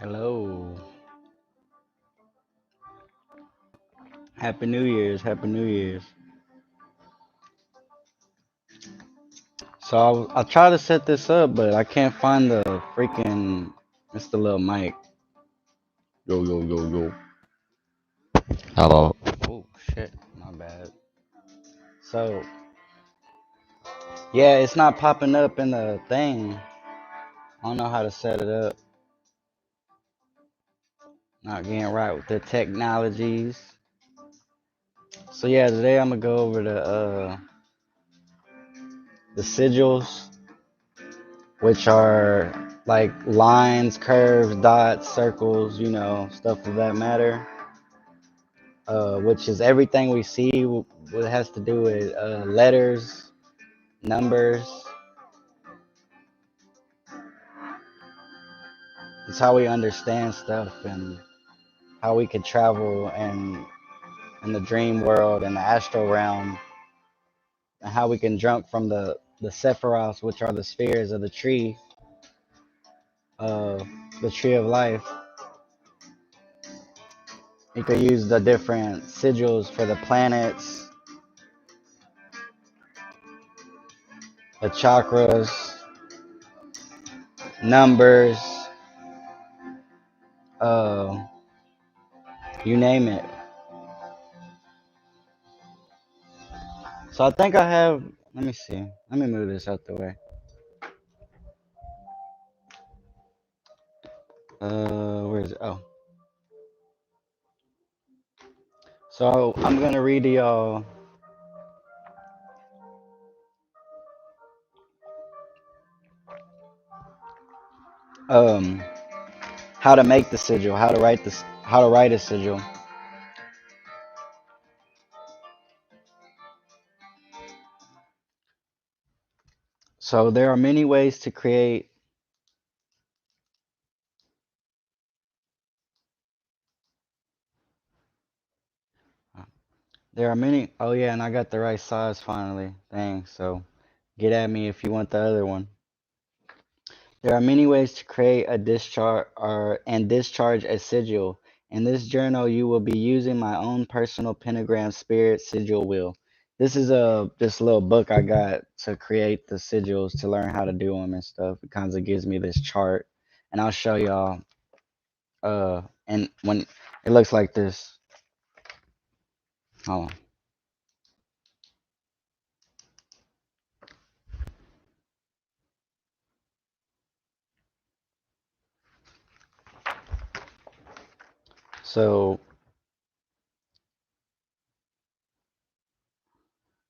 Hello. Happy New Year's. Happy New Year's. So I try to set this up, but I can't find the freaking Mr. Little Mike. Yo, yo, yo, yo. Hello. Oh, shit. My bad. So, yeah, it's not popping up in the thing. I don't know how to set it up. Not getting right with the technologies. So, yeah, today I'm going to go over the sigils, which are like lines, curves, dots, circles, stuff of that matter. Which is everything we see what has to do with letters, numbers. It's how we understand stuff and how we could travel and in the dream world and the astral realm, and how we can jump from the sephiroths, which are the spheres of uh, the tree of life. You could use the different sigils for the planets, the chakras, numbers, uh, you name it. So I think I have. Let me see. Let me move this out the way. Where is it? Oh, so I'm gonna read to y'all um how to make the sigil, how to write a sigil. So there are many ways to create. There are many. Oh yeah, and I got the right size finally. Thanks. So get at me if you want the other one. There are many ways to create a discharge and discharge a sigil. In this journal, you will be using my own personal pentagram spirit sigil wheel. This is this little book I got to create the sigils to learn how to do them and stuff. It kind of gives me this chart, and I'll show y'all. And when it looks like this, hold on. So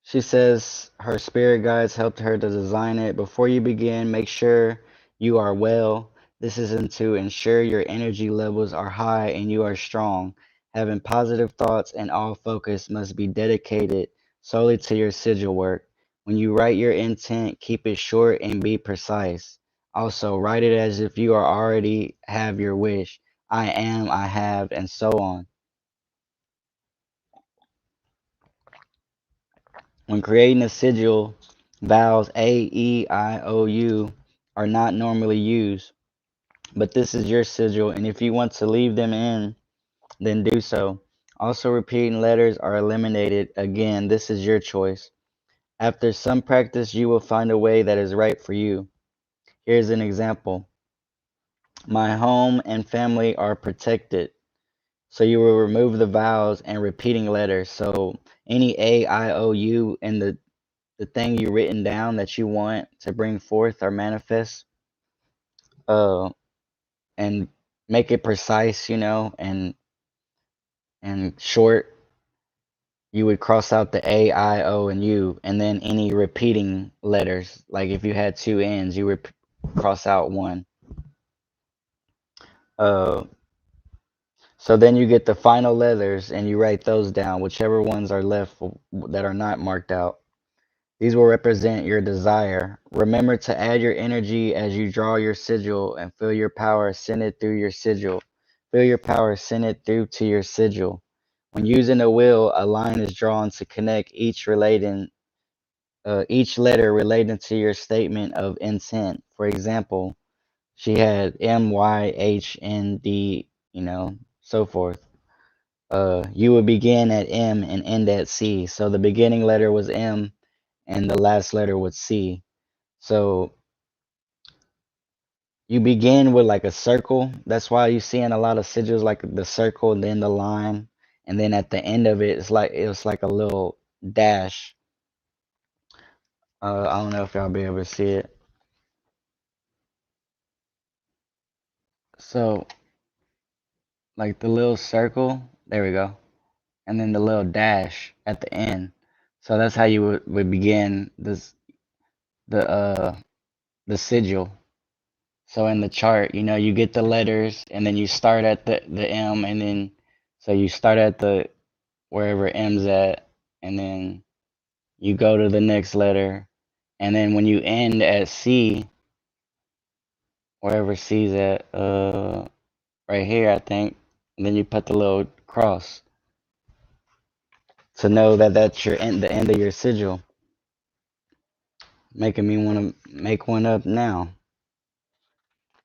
she says her spirit guides helped her to design it. Before you begin, make sure you are well. This is to ensure your energy levels are high and you are strong. Having positive thoughts and all focus must be dedicated solely to your sigil work. When you write your intent, keep it short and be precise. Also, write it as if you are already have your wish. I am, I have, and so on. When creating a sigil, vowels A, E, I, O, U are not normally used, but this is your sigil, and if you want to leave them in, then do so. Also, repeating letters are eliminated. Again, this is your choice. After some practice, you will find a way that is right for you. Here's an example. My home and family are protected. So you will remove the vowels and repeating letters. So any A, I, O, U in the thing you written down that you want to bring forth or manifest, uh and make it precise, and short. You would cross out the A, I, O, and U, and then any repeating letters, like if you had two N's, you would cross out one. uh so then you get the final letters and you write those down, whichever ones are left that are not marked out. These will represent your desire. Remember to add your energy as you draw your sigil and feel your power ascended through your sigil. Feel your power ascended through to your sigil. When using a wheel, a line is drawn to connect each letter relating to your statement of intent. For example, She had M, Y, H, N, D, so forth. You would begin at M and end at C. So the beginning letter was M and the last letter was C. So you begin with like a circle. That's why you see in a lot of sigils like the circle and then the line. And then at the end of it, it's like a little dash. I don't know if y'all be able to see it. So like the little circle, there we go. And then the little dash at the end. So that's how you would begin the uh the sigil. So in the chart, you get the letters and then you start at the M and then so you start at the wherever M's at and then you go to the next letter and then when you end at C, wherever C's at, right here I think, and then you put the little cross to know that that's the end of your sigil. Making me want to make one up now.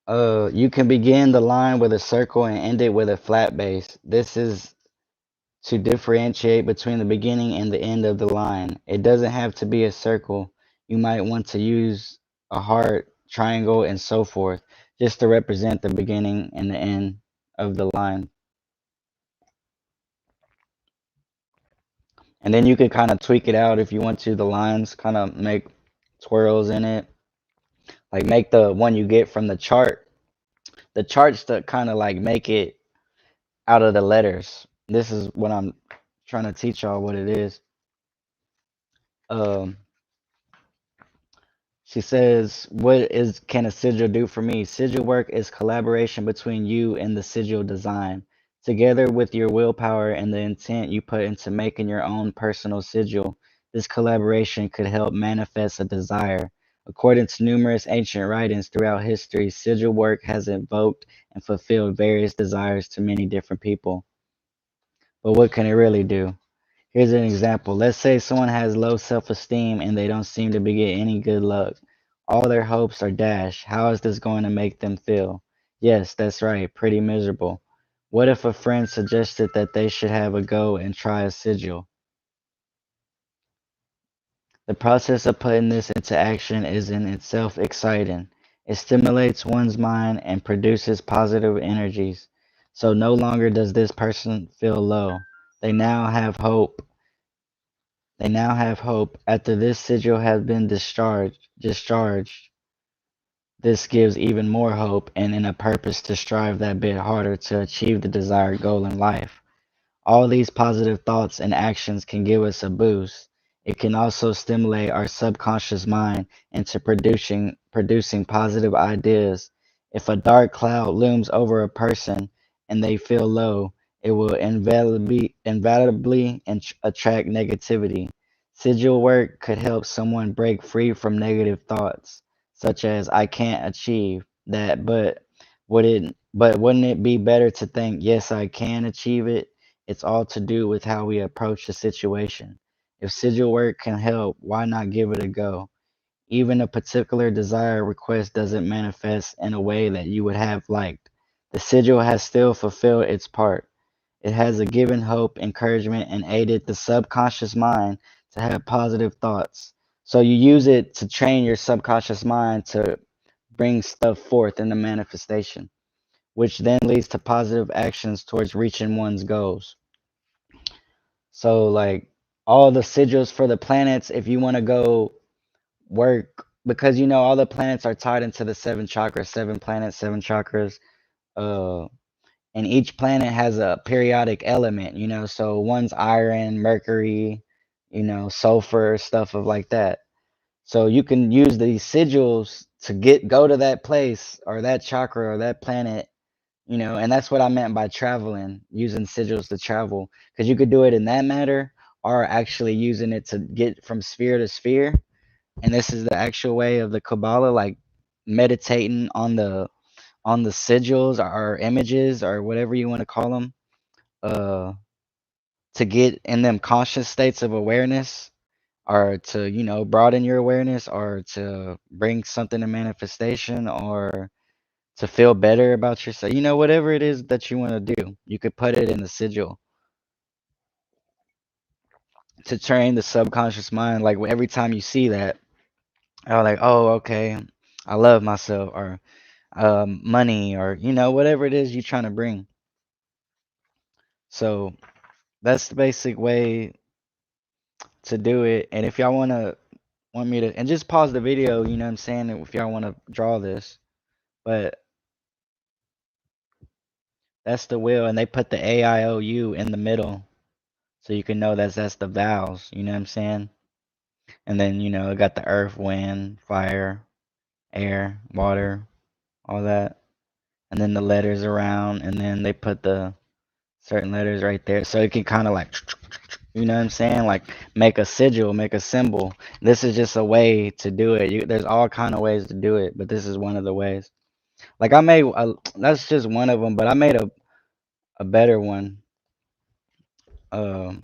You can begin the line with a circle and end it with a flat base. This is to differentiate between the beginning and the end of the line. It doesn't have to be a circle. You might want to use a heart, triangle, and so forth, just to represent the beginning and the end of the line. And then you could kind of tweak it out if you want to. The lines kind of make twirls in it. Like make the one you get from the chart. The charts to kind of like make it out of the letters. This is what I'm trying to teach y'all what it is. Um, She says, "What is can a sigil do for me? Sigil work is collaboration between you and the sigil design, together with your willpower and the intent you put into making your own personal sigil. This collaboration could help manifest a desire. According to numerous ancient writings throughout history, sigil work has invoked and fulfilled various desires to many different people. But what can it really do? Here's an example. Let's say someone has low self-esteem and they don't seem to be getting any good luck. All their hopes are dashed. How is this going to make them feel? Yes, that's right, pretty miserable. What if a friend suggested that they should have a go and try a sigil? The process of putting this into action is in itself exciting. It stimulates one's mind and produces positive energies. So no longer does this person feel low. They now have hope. They now have hope. After this sigil has been discharged, this gives even more hope and in a purpose to strive that bit harder to achieve the desired goal in life. All these positive thoughts and actions can give us a boost. It can also stimulate our subconscious mind into producing positive ideas. If a dark cloud looms over a person and they feel low, it will invalidably attract negativity. Sigil work could help someone break free from negative thoughts, such as "I can't achieve that," wouldn't it be better to think, "Yes, I can achieve it"? It's all to do with how we approach the situation. If sigil work can help, why not give it a go? Even a particular desired request doesn't manifest in a way that you would have liked. The sigil has still fulfilled its part. It has given hope, encouragement, and aided the subconscious mind to have positive thoughts. So you use it to train your subconscious mind to bring stuff forth in the manifestation, which then leads to positive actions towards reaching one's goals. So like all the sigils for the planets, if you want to go work, because all the planets are tied into the seven chakras, seven planets, seven chakras. Uh, and each planet has a periodic element, so one's iron, mercury, sulfur, stuff of like that. So you can use these sigils to go to that place or that chakra or that planet, and that's what I meant by traveling, using sigils to travel, because you could do it in that matter or actually using it to get from sphere to sphere. And this is the actual way of the Kabbalah, like meditating on the sigils or images or whatever you want to call them, uh, to get in them conscious states of awareness or to, broaden your awareness or to bring something to manifestation or to feel better about yourself. You know, whatever it is that you want to do, you could put it in the sigil to train the subconscious mind. Like every time you see that, I'm like, oh, okay, I love myself, or money, or whatever it is you're trying to bring. So that's the basic way to do it. And if y'all want me to, and just pause the video, you know what I'm saying, if y'all want to draw this. But that's the wheel, and they put the AIOU in the middle, so you can know that's the vowels. You know what I'm saying? And then it got the earth, wind, fire, air, water, all that, and then the letters around, and then they put the certain letters right there, so it can kind of like, you know what I'm saying, like make a sigil, make a symbol. This is just a way to do it. There's all kind of ways to do it, but this is one of the ways. Like I made that's just one of them, but I made a better one. Um,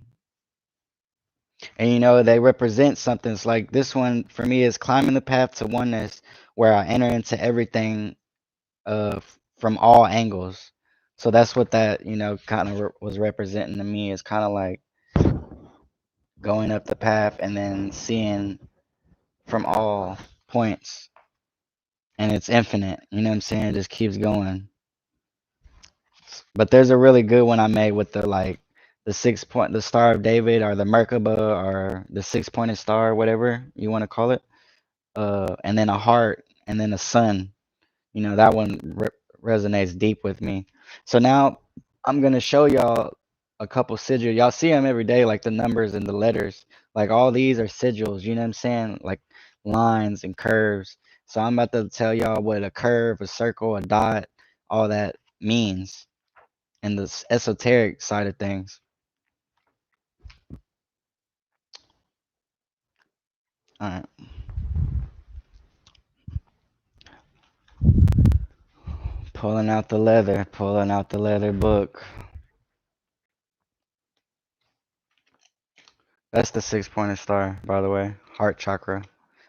and they represent something. It's like this one for me is climbing the path to oneness, where I enter into everything from all angles. So that's what that kind of was representing to me. Is kind of like going up the path and then seeing from all points, and it's infinite. You know what I'm saying? It just keeps going. But there's a really good one I made with the Star of David, or the Merkaba, or the 6-pointed star, whatever you want to call it. And then a heart, and then a sun. That one resonates deep with me. So now I'm gonna show y'all a couple sigils. Y'all see them every day, like the numbers and the letters. Like all these are sigils. You know what I'm saying? Like lines and curves. So I'm about to tell y'all what a curve, a circle, a dot, all that means in the esoteric side of things. All right, pulling out the leather book. That's the 6-pointed star, by the way. Heart chakra.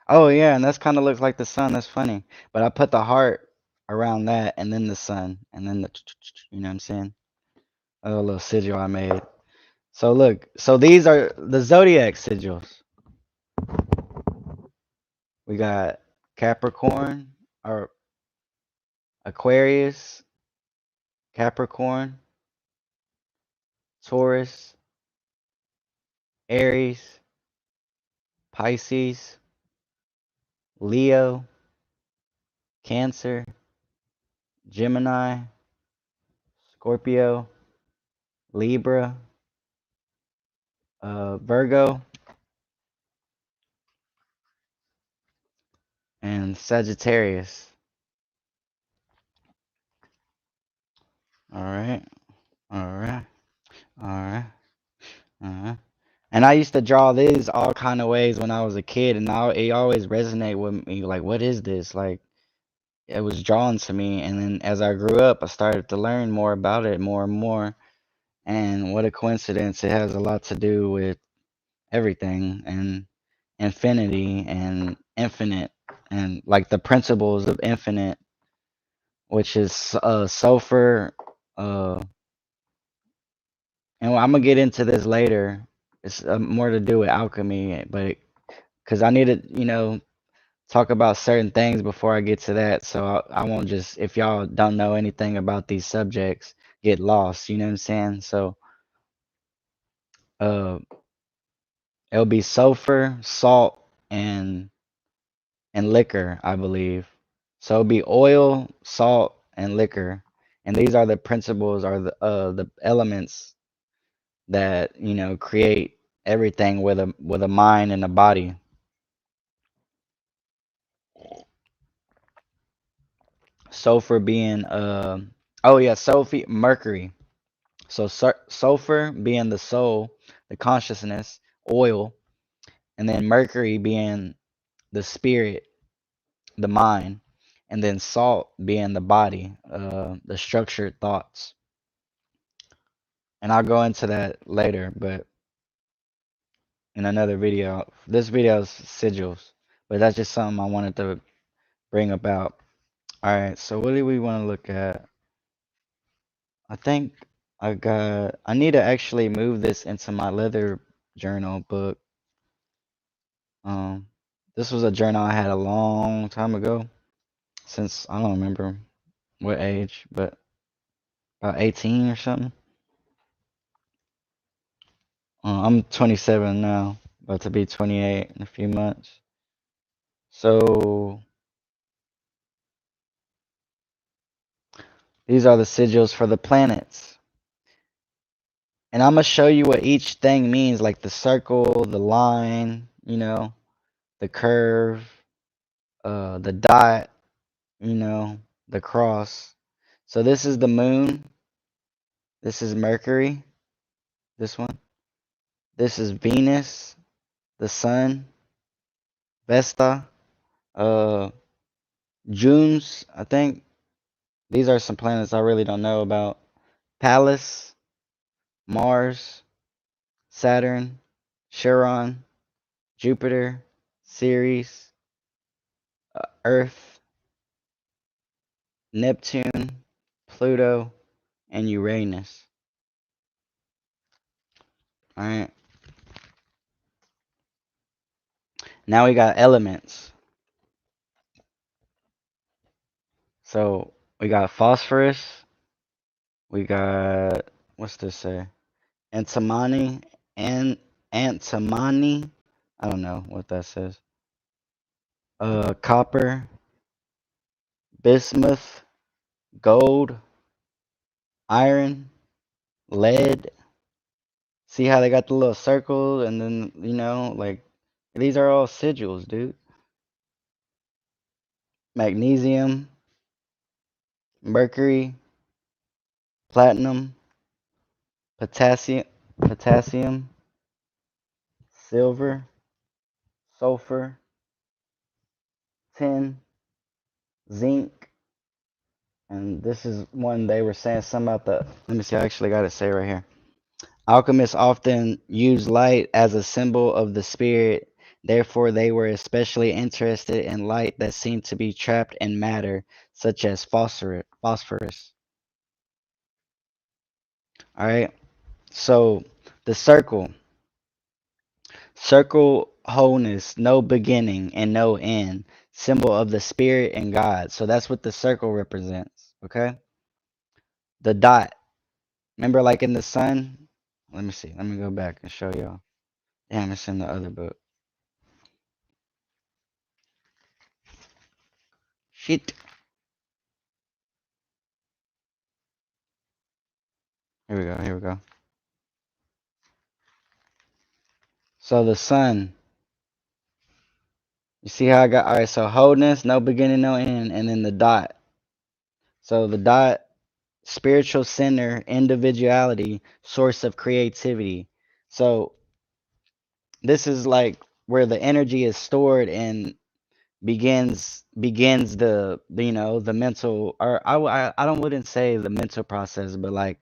Oh yeah, and that's kind of looks like the sun. That's funny. But I put the heart around that, and then the sun, and then the, you know what I'm saying? A little sigil I made. So look, so these are the zodiac sigils. We got Capricorn, or Aquarius, Capricorn, Taurus, Aries, Pisces, Leo, Cancer, Gemini, Scorpio, Libra, Virgo, and Sagittarius. All right, all right, all right, all right. And I used to draw these all kind of ways when I was a kid, and it always resonated with me. Like, what is this? Like, it was drawn to me, and then as I grew up, I started to learn more about it, more and more. And what a coincidence! It has a lot to do with everything, and infinity, and infinite, and like the principles of infinite, which is sulfur. Uh, and I'm gonna get into this later. It's more to do with alchemy, but because I need to, talk about certain things before I get to that, so I won't just, if y'all don't know anything about these subjects, get lost. You know what I'm saying? So, uh, it'll be sulfur, salt, and liquor, I believe. So it'll be oil, salt, and liquor, and these are the principles, or the elements that create everything with a mind and a body. Sulfur being oh yeah, sulfur, mercury. So sulfur being the soul, the consciousness, oil, and then mercury being the spirit, the mind, and then salt being the body, the structured thoughts. And I'll go into that later, but in another video. This video is sigils, but that's just something I wanted to bring about. All right, so what do we want to look at? I think I need to actually move this into my leather journal book. Um, this was a journal I had a long time ago, since I don't remember what age, but about 18 or something. I'm 27 now, about to be 28 in a few months. So these are the sigils for the planets. And I'm gonna show you what each thing means, like the circle, the line, the curve, the dot, the cross. So this is the moon. This is Mercury. This one. This is Venus, the sun, Vesta, uh, Junes, I think. These are some planets I really don't know about. Pallas, Mars, Saturn, Chiron, Jupiter, Ceres, Earth, Neptune, Pluto, and Uranus. All right. Now we got elements. So we got phosphorus. We got, what's this say? Antimony and antimony. I don't know what that says. Copper, bismuth, gold, iron, lead. See how they got the little circle and then, like these are all sigils, dude. Magnesium, mercury, platinum, potassium, silver, sulfur, tin, zinc, and this is one they were saying something about the. Let me see. I actually got it say right here. Alchemists often use light as a symbol of the spirit. Therefore, they were especially interested in light that seemed to be trapped in matter, such as phosphorus. All right. So the circle wholeness, no beginning and no end, symbol of the spirit and God. So that's what the circle represents. Okay. The dot. Remember, like in the sun. Let me see. Let me go back and show y'all. Damn, it's in the other book. Shit. Here we go. Here we go. So the sun, you see how I got, all right, so wholeness, no beginning, no end, and then the dot. So the dot, spiritual center, individuality, source of creativity. So this is like where the energy is stored and begins the mental, or I don't wouldn't say the mental process, but like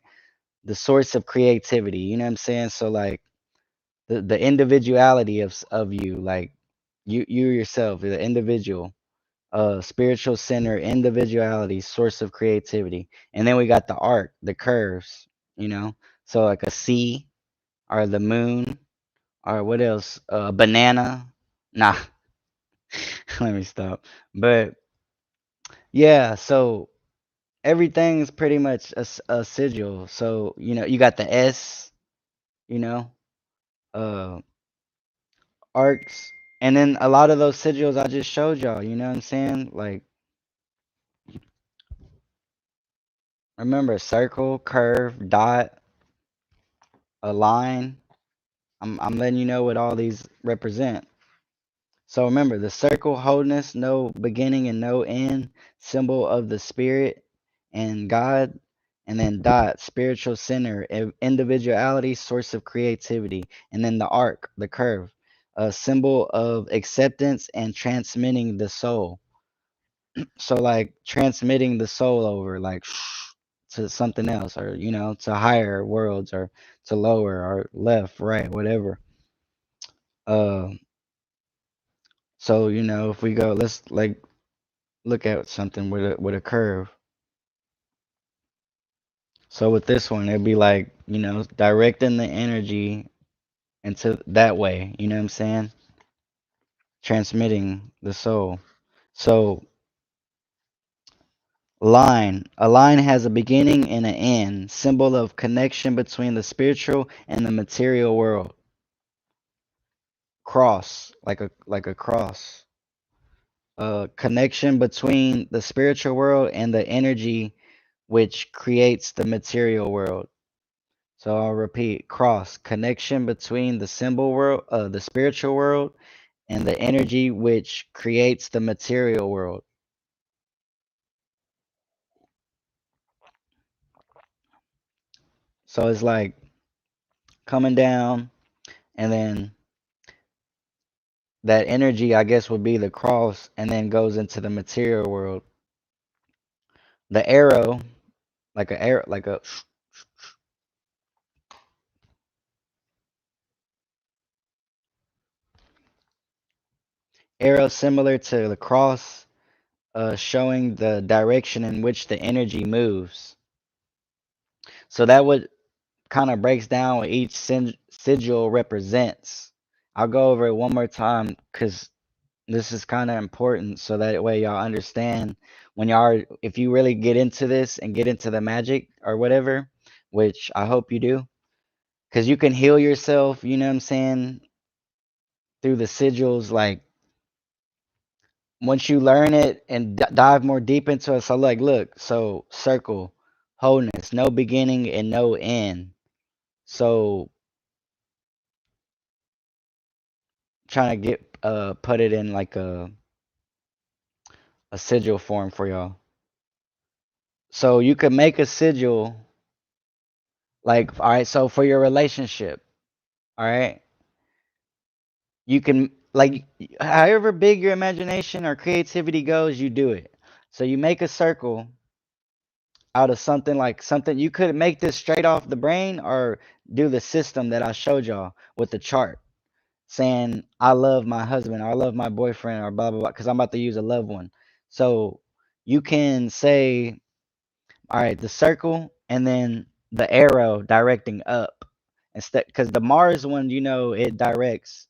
the source of creativity. You know what I'm saying? So like the individuality of you, like you yourself, the individual, spiritual center, individuality, source of creativity, and then we got the arc, the curves, so like a C or the moon or what else, banana. Nah, let me stop. But yeah, so everything's pretty much a sigil. So you got the S, you know, uh, arcs, and then a lot of those sigils I just showed y'all. You know what I'm saying? Like remember circle, curve, dot, a line. I'm letting you know what all these represent. So remember the circle, wholeness, no beginning and no end, symbol of the spirit and God, and then dot, spiritual center, individuality, source of creativity, and then the arc, the curve, a symbol of acceptance and transmitting the soul. So like transmitting the soul over, like to something else, or to higher worlds, or to lower, or left, right, whatever. Uh, so if we go, let's like look at something with a curve. So with this one, it'd be like, directing the energy into that way, you know what I'm saying? Transmitting the soul. So line. A line has a beginning and an end, symbol of connection between the spiritual and the material world. Cross, like a cross. Connection between the spiritual world and the energy which creates the material world. So I'll repeat, cross, connection between the symbol world, the spiritual world, and the energy which creates the material world. So it's like coming down, and then that energy, I guess, would be the cross, and then goes into the material world. The arrow, like a arrow, like a arrow similar to the cross, showing the direction in which the energy moves. So that would kind of breaks down what each sigil represents. I'll go over it one more time because this is kind of important so that way y'all understand when y'all are, if you really get into this and get into the magic or whatever, which I hope you do, because you can heal yourself, you know what I'm saying, through the sigils. Like once you learn it and dive more deep into it. So, like, look, so circle, wholeness, no beginning and no end. So, trying to get put it in like a sigil form for y'all. So you could make a sigil like, all right, so for your relationship, all right, you can like however big your imagination or creativity goes, you do it. So you make a circle out of something, like something you could make this straight off the brain or do the system that I showed y'all with the chart saying I love my husband or I love my boyfriend or blah blah blah, because I'm about to use a loved one. So you can say, all right, the circle and then the arrow directing up instead, because the Mars one, it directs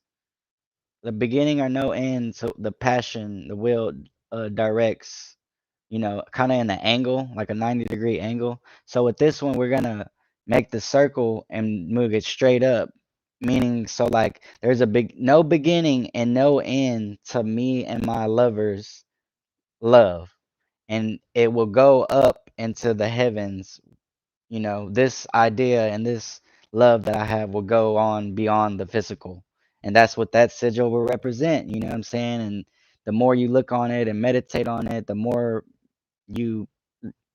the beginning or no end. So the passion, the will, directs, kind of in an angle, like a 90-degree angle. So with this one, we're gonna make the circle and move it straight up, meaning so like there's a big no beginning and no end to me and my lover's love, and it will go up into the heavens. This idea and this love that I have will go on beyond the physical. And that's what that sigil will represent, you know what I'm saying? And the more you look on it and meditate on it, the more you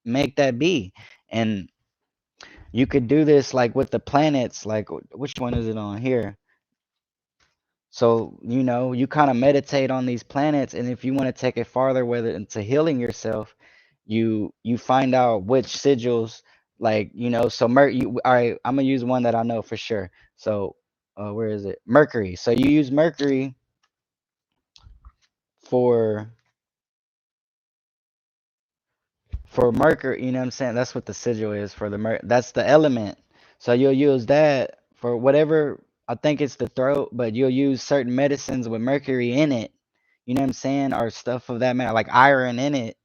make that be. And you could do this like with the planets, like which one is it on here? So, you kind of meditate on these planets, and if you want to take it farther, whether into healing yourself, you find out which sigils, like, so all right, I'm gonna use one that I know for sure. So, where is it? Mercury. So you use Mercury for Mercury, you know what I'm saying? That's what the sigil is for the that's the element. So you'll use that for whatever, I think it's the throat, but you'll use certain medicines with Mercury in it, you know what I'm saying? Or stuff of that matter, like iron in it,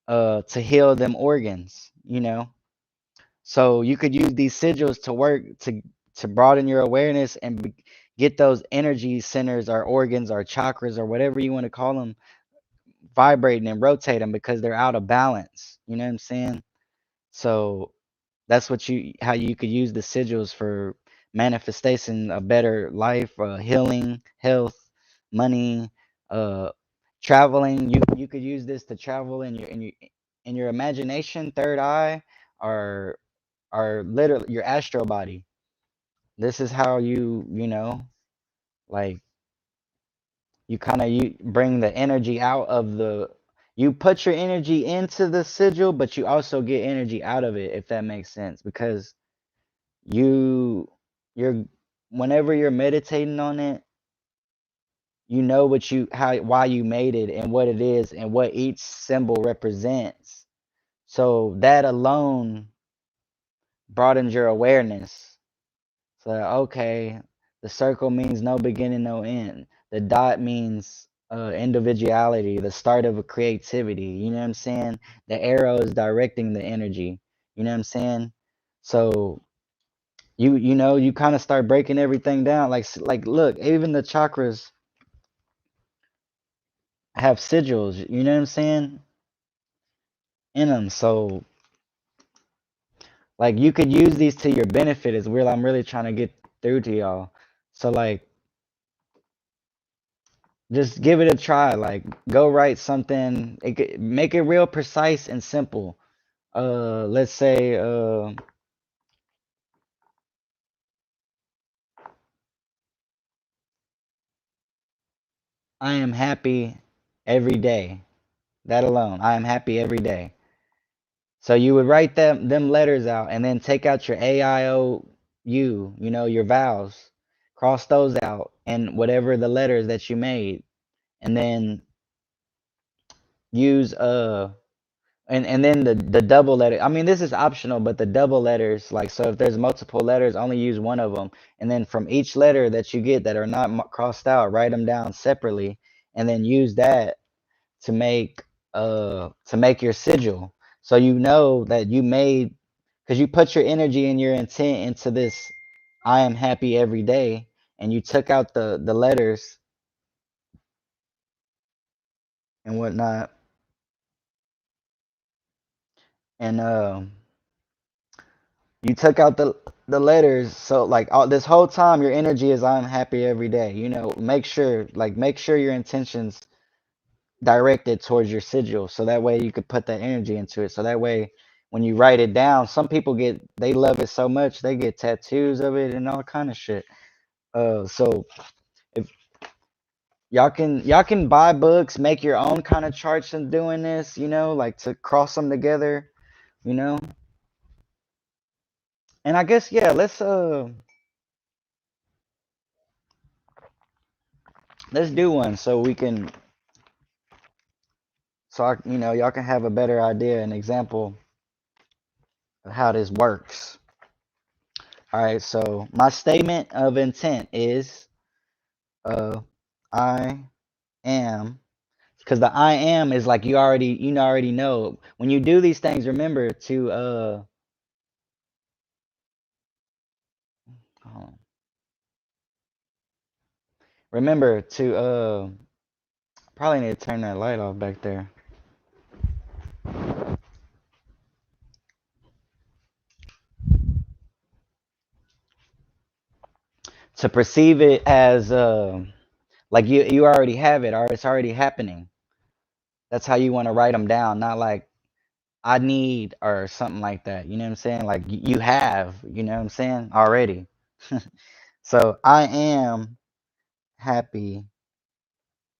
to heal them organs. So you could use these sigils to work to broaden your awareness and get those energy centers or organs or chakras or whatever you want to call them vibrating and rotate them because they're out of balance. You know what I'm saying? So that's how you could use the sigils for manifestation, a better life, healing, health, money, uh, traveling. You could use this to travel in your imagination, third eye, or literally your astral body. This is how like you bring the energy out of the you put your energy into the sigil, but you also get energy out of it, if that makes sense, because you you're whenever you're meditating on it, you know what you how why you made it and what it is and what each symbol represents. So that alone broadens your awareness. So okay, the circle means no beginning, no end. The dot means individuality, the start of a creativity. You know what I'm saying? The arrow is directing the energy. You know what I'm saying? So you know you kind of start breaking everything down. Like look, even the chakras have sigils. You know what I'm saying? In them. So like you could use these to your benefit. Is real. I'm really trying to get through to y'all. So like just give it a try. Like go write something. Make it real precise and simple. Let's say I am happy every day. That alone. I am happy every day. So you would write them letters out and then take out your AIOU, you know, your vowels. Cross those out and whatever the letters that you made. And then use and then the double letter. I mean, this is optional, but the double letters, like, so if there's multiple letters, only use one of them. And then from each letter that you get that are not crossed out, write them down separately, and then use that to make your sigil. So you know that you made, because you put your energy and your intent into this I am happy every day, and you took out the letters and whatnot, and you took out the letters. So like all this whole time your energy is I'm happy every day. You know, make sure your intentions directed towards your sigil, so that way you could put that energy into it. So that way when you write it down, some people they love it so much they get tattoos of it and all kind of shit. So if y'all can buy books, make your own kind of charts and doing this, you know, like to cross them together, you know. And I guess yeah, let's do one so we can you know, y'all can have a better idea, an example of how this works. All right, so my statement of intent is uh I am, because the I am is like you already know. When you do these things, remember to hold on. Remember to probably need to turn that light off back there. To perceive it as like you already have it, or it's already happening. That's how you want to write them down, not like I need or something like that. You know what I'm saying? Like you have, you know what I'm saying, already. So I am happy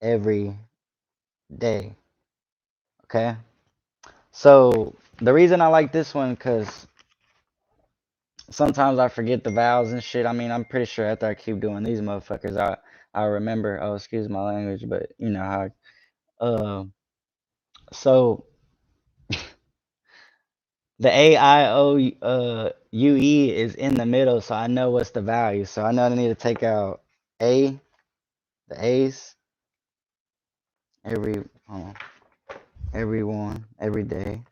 every day. Okay. So the reason I like this one, because sometimes I forget the vowels and shit. I mean, I'm pretty sure after I keep doing these motherfuckers, I remember. Oh, excuse my language, but you know how. So the AIOUE is in the middle, so I know what's the value. So I know I need to take out A, the A's, every hold on, everyone, every day.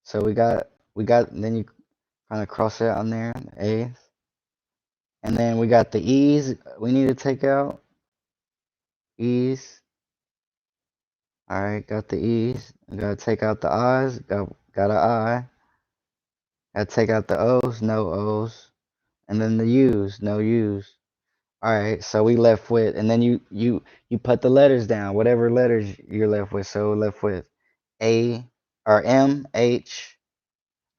So we got then you kind of cross it out on there, the A's. And then we got the E's we need to take out. E's. Alright, got the E's. Gotta take out the I's. Got an I. Gotta take out the O's, no O's. And then the U's, no U's. Alright, so we left with, and then you put the letters down, whatever letters you're left with. So we're left with A or M, H.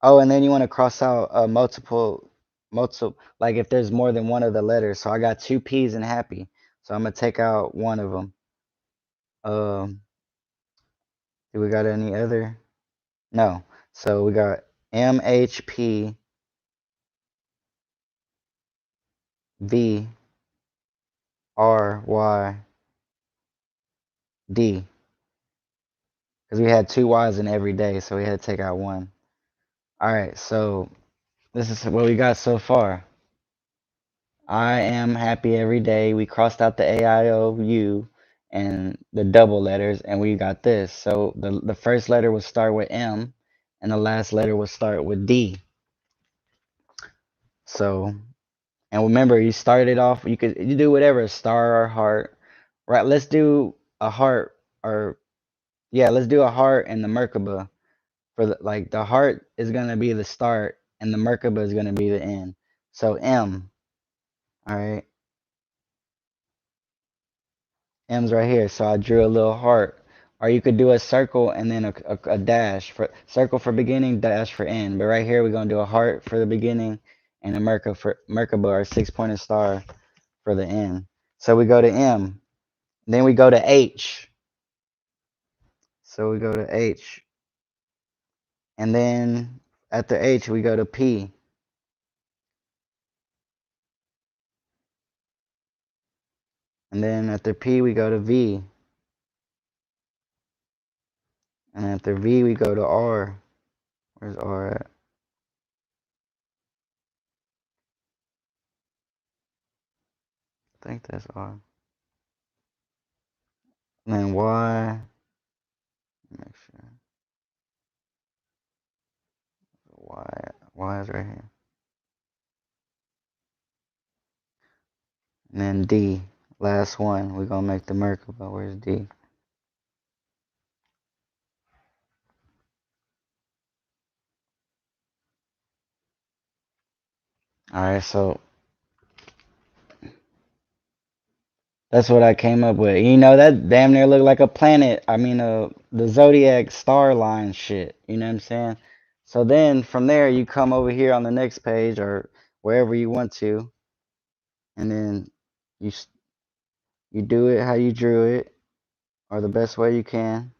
Oh, and then you want to cross out multiple, like if there's more than one of the letters. So I got two P's in happy. So I'm gonna take out one of them. Um, do we got any other? No. So we got MHPV RY D, because we had two Y's in every day, so we had to take out one. All right, so this is what we got so far. I am happy every day. We crossed out the AIOU and the double letters, and we got this. So the first letter would start with M, and the last letter would start with D. So, and remember, you started off. You do whatever, a star or heart, right? Let's do a heart, or yeah, let's do a heart and the Merkaba. For the heart is gonna be the start, and the Merkaba is gonna be the end. So M, all right. M's right here, so I drew a little heart. Or you could do a circle and then a dash for circle for beginning, dash for end. But right here we're gonna do a heart for the beginning and a Merkaba or 6-pointed star for the end. So we go to M, then we go to H. So we go to H, and then after H we go to P, and then after P we go to V, and after V we go to R. Where's R at? I think that's R. And then Y. Make sure Y is right here. And then D, last one. We're gonna make the Merkaba. Where's D? Alright, so that's what I came up with. You know, that damn near look like a planet. I mean, the zodiac star line shit. You know what I'm saying? So then from there, you come over here on the next page or wherever you want to, and then you you do it how you drew it or the best way you can.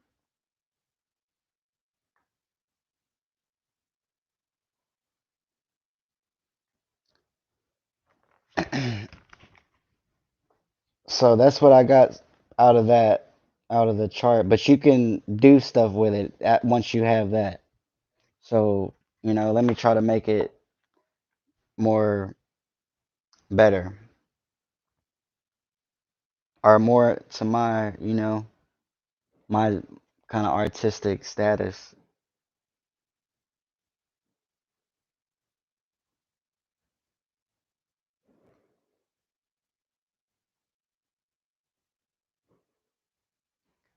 So that's what I got out of that, out of the chart. But you can do stuff with it once you have that. So, let me try to make it more better or more to my, my kind of artistic status.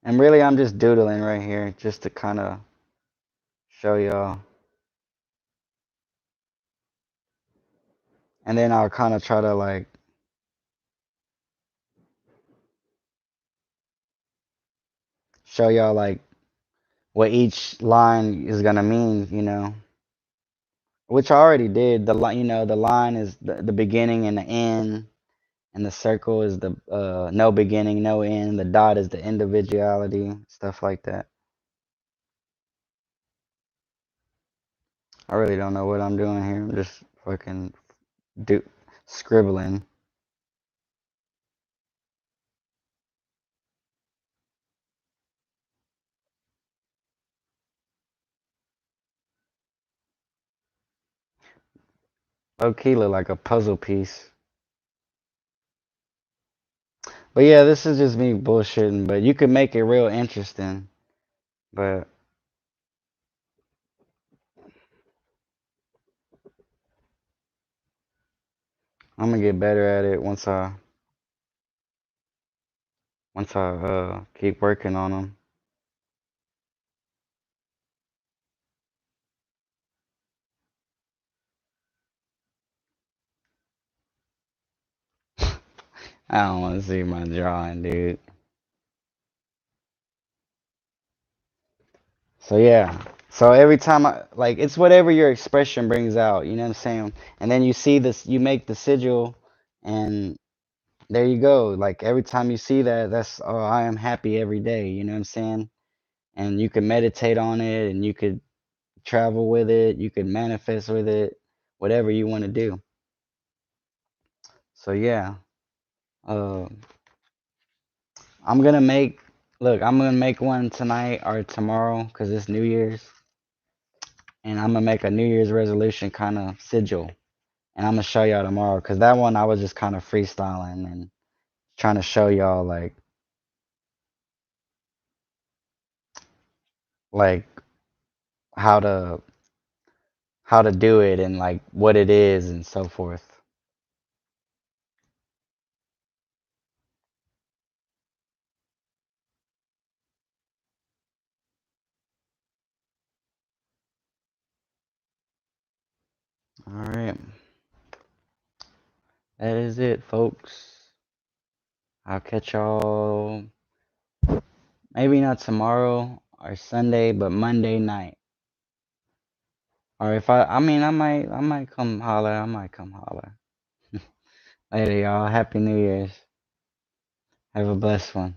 And really, I'm just doodling right here just to kind of show y'all. And then I'll kind of try to like show y'all like what each line is gonna mean, which I already did. The line, the line is the beginning and the end, and the circle is the no beginning, no end. The dot is the individuality, stuff like that. I really don't know what I'm doing here. I'm just fucking do scribbling. Low key look like a puzzle piece. But yeah, this is just me bullshitting. But you could make it real interesting. But I'm gonna get better at it once I keep working on them. I don't want to see my drawing, dude. So yeah. So every time I like it's whatever your expression brings out, you know what I'm saying? And then you see this you make the sigil and there you go. Like every time you see that, that's oh I am happy every day, you know what I'm saying? And you can meditate on it and you could travel with it, you could manifest with it, whatever you want to do. So yeah. Uh I'm gonna make Look, I'm gonna make one tonight or tomorrow because it's New Year's, and I'm gonna make a New Year's resolution kind of sigil, and I'm gonna show y'all tomorrow because that one I was just kind of freestyling and trying to show y'all like how to how to do it and like what it is and so forth. All right, that is it, folks. I'll catch y'all maybe not tomorrow or Sunday, but Monday night. Or if I might come holler. I might come holler. Later, y'all. Happy New Year's. Have a blessed one.